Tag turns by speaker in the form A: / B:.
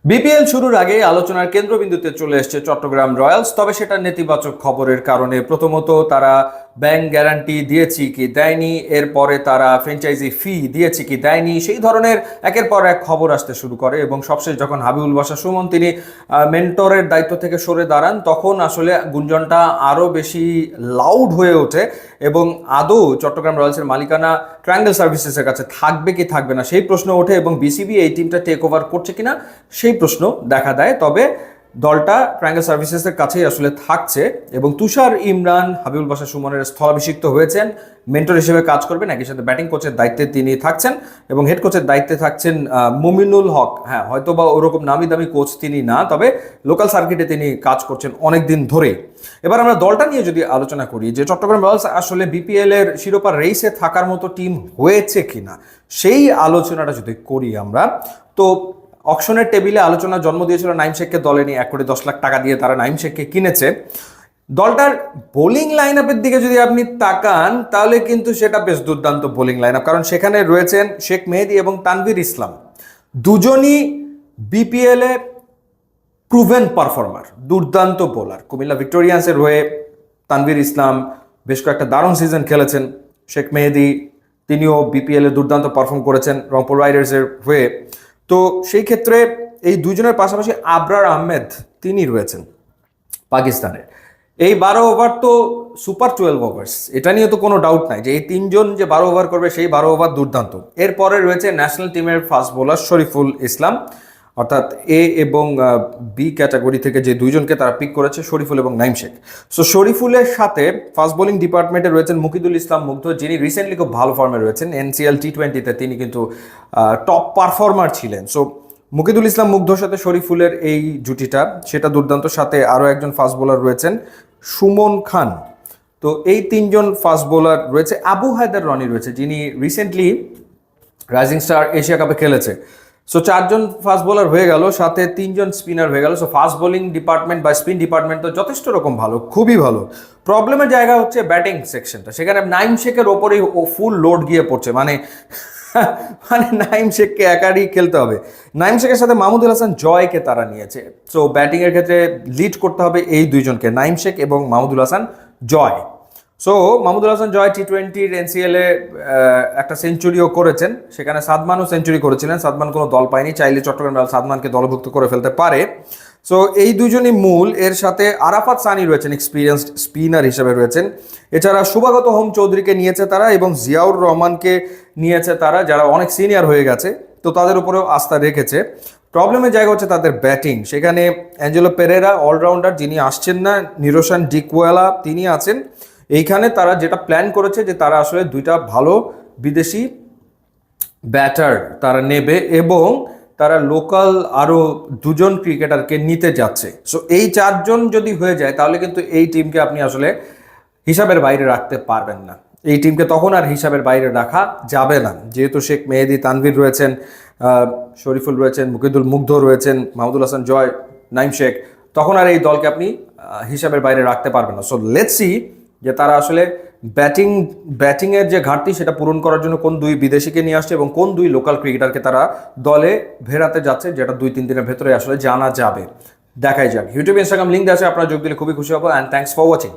A: BPL শুরুর আগে আলোচনার কেন্দ্রবিন্দুতে চলে এসেছে চট্টগ্রাম রয়্যালস, তবে সেটা নেতিবাচক খবরের কারণে। প্রথমত, তারা ব্যাংক গ্যারান্টি দিয়েছে কি দেয়নি, এরপরে তারা ফ্র্যাঞ্চাইজি ফি দিয়েছে কি দেয়নি, সেই ধরনের একের পর এক খবর আসতে শুরু করে। এবং সবশেষ যখন হাবিবুল বাশা সুমন তিনি মেন্টরের দায়িত্ব থেকে সরে দাঁড়ান, তখন আসলে গুঞ্জনটা আরও বেশি লাউড হয়ে ওঠে। এবং আদৌ চট্টগ্রাম রয়্যালসের মালিকানা ট্রায়াঙ্গেল সার্ভিসেসের কাছে থাকবে কি থাকবে না সেই প্রশ্ন ওঠে, এবং বিসিবি এই টিমটা টেক ওভার করছে কিনা সেই প্রশ্ন দেখা দেয়। তবে দলটা ট্রায়াঙ্গেল সার্ভিসেসের কাছেই আসলে থাকছে, এবং তুষার ইমরান হাবিবুল বাশা সুমনের স্থলাভিষিক্ত হয়েছেন, মেন্টর হিসেবে কাজ করবেন, একই সাথে ব্যাটিং কোচের দায়িত্বে তিনি থাকছেন, এবং হেড কোচের দায়িত্বে থাকছেন মুমিনুল হক। হ্যাঁ, হয়তো বা ওরকম নামি দামি কোচ তিনি না, তবে লোকাল সার্কিটে তিনি কাজ করছেন অনেক দিন ধরে। এবার আমরা দলটা নিয়ে যদি আলোচনা করি, যে চট্টগ্রাম রয়্যালস আসলে বিপিএল এর শিরোপা রেসে থাকার মতো টিম হয়েছে কিনা, সেই আলোচনাটা যদি করি আমরা, তো অকশনের টেবিলে আলোচনা জন্ম দিয়েছিল নাইম শেখকে দলে নিয়ে। 1,10,00,000 টাকা দিয়ে তারা নাইম শেখকে কিনেছে। দলটার বোলিং লাইন আপের দিকে যদি আপনি তাকান, তাহলে কিন্তু সেটা বেশ দুর্দান্ত বোলিং লাইন আপ, কারণ সেখানে রয়েছেন শেখ মেহেদী এবং তানভীর ইসলাম, দুজনই বিপিএল এ প্রুভেন পারফর্মার, দুর্দান্ত বোলার। কুমিল্লা ভিক্টোরিয়ান্সের হয়ে তানভীর ইসলাম বেশ কয়েকটা দারুণ সিজন খেলেছেন। শেখ মেহেদী তিনিও বিপিএল এ দুর্দান্ত পারফর্ম করেছেন রংপুর রাইডার্সের হয়ে। তো সেই ক্ষেত্রে এই দুজনের পাশাপাশি আবরার আহমেদ তিনি রয়েছেন পাকিস্তানের। এই 12 ওভার তো সুপার 12 ওভার্স, এটা নিয়ে তো কোনো ডাউট নাই যে এই তিনজন যে 12 ওভার করবে সেই 12 ওভার দুর্দান্ত। এরপরে রয়েছে ন্যাশনাল টিমের ফাস্ট বোলার শরীফুল ইসলাম, অর্থাৎ এ এবং বি ক্যাটাগরি থেকে যে দুইজনকে তারা পিক করেছে, শরীফুল এবং নাইম শেখ। সো শরীফুলের সাথে ফাস্ট বোলিং ডিপার্টমেন্টে রয়েছেন মুকিদুল ইসলাম মুগ্ধ, যিনি রিসেন্টলি খুব ভালো ফর্মে রয়েছেন। এনসিএল টি20তে তিনি কিন্তু টপ পারফর্মার ছিলেন। সো মুকিদুল ইসলাম মুগ্ধর সাথে শরীফুলের এই জুটিটা সেটা দুর্দান্ত। সাথে আরও একজন ফাস্ট বোলার রয়েছেন সুমন খান। তো এই তিনজন ফাস্ট বোলার রয়েছে। আবু হায়দার রনি রয়েছে, যিনি রিসেন্টলি রাইজিং স্টার এশিয়া কাপে খেলেছে। সো 4 জন ফাস্ট বোলার হয়ে গেল, সাথে 3 জন স্পিনার হয়ে গেল। সো ফাস্ট বোলিং ডিপার্টমেন্ট বা স্পিন ডিপার্টমেন্ট তো যথেষ্ট রকম ভালো, খুবই ভালো। প্রবলেমের জায়গা হচ্ছে ব্যাটিং সেকশনটা, সেখানে নাইম শেখের ওপরেই ফুল লোড গিয়ে পড়ছে। মানে নাইম শেখকে একারই খেলতে হবে। নাইম শেখের সাথে মাহমুদুল হাসান জয়কে তারা নিয়েছে। সো ব্যাটিংয়ের ক্ষেত্রে লিড করতে হবে এই দুইজনকে, নাইম শেখ এবং মাহমুদুল হাসান জয়। সো মাহমুদুল হাসান জয় টি20 এনসিএল এ একটা সেঞ্চুরিও করেছেন, সেখানে সাদমানও সেঞ্চুরি করেছিলেন। সাদমান কোনো দল পায়নি, চাইলে চট্টগ্রাম রয়্যালস সাদমানকে দলভুক্ত করে ফেলতে পারে। সো এই দুজনই মূল। এর সাথে আরাফাত সানি রয়েছেন, এক্সপিরিয়েন্সড স্পিনার হিসেবে রয়েছেন। এছাড়া শুভাগত হোম চৌধুরীকে নিয়েছে তারা, এবং জিয়াউর রহমানকে নিয়েছে তারা, যারা অনেক সিনিয়র হয়ে গেছে, তো তাদের উপরেও আস্থা রেখেছে। প্রবলেমের জায়গা হচ্ছে তাদের ব্যাটিং। সেখানে অ্যাঞ্জেলো পেরেরা অলরাউন্ডার, যিনি আসছেন না, নিরোশান ডিকওয়ালা তিনি আছেন। এইখানে তারা যেটা প্ল্যান করেছে যে তারা আসলে 2টা ভালো বিদেশি ব্যাটার তারা নেবে, এবং তারা লোকাল আরও 2 জন ক্রিকেটারকে নিতে যাচ্ছে। সো এই 4 জন যদি হয়ে যায়, তাহলে কিন্তু এই টিমকে আপনি আসলে হিসাবের বাইরে রাখতে পারবেন না। এই টিমকে তখন আর হিসাবের বাইরে রাখা যাবে না, যেহেতু শেখ মেহেদী, তানভীর রয়েছেন, শরীফুল রয়েছেন, মুকিদুল মুগ্ধ রয়েছেন, মাহমুদুল হাসান জয়, নাইম শেখ, তখন আর এই দলকে আপনি হিসাবের বাইরে রাখতে পারবেন না। সো লেটস সি যে তারা আসলে ব্যাটিংয়ের যে ঘাটতি সেটা পূরণ করার জন্য কোন 2 বিদেশিকে নিয়ে আসছে এবং কোন 2 লোকাল ক্রিকেটারকে তারা দলে ভেড়াতে যাচ্ছে, যেটা 2-3 দিনের ভেতরে আসলে জানা যাবে। দেখাই যাক। ইউটিউব, ইনস্টাগ্রাম লিঙ্ক আছে, আপনারা যোগ দিলে খুবই খুশি হবো। And thanks for watching.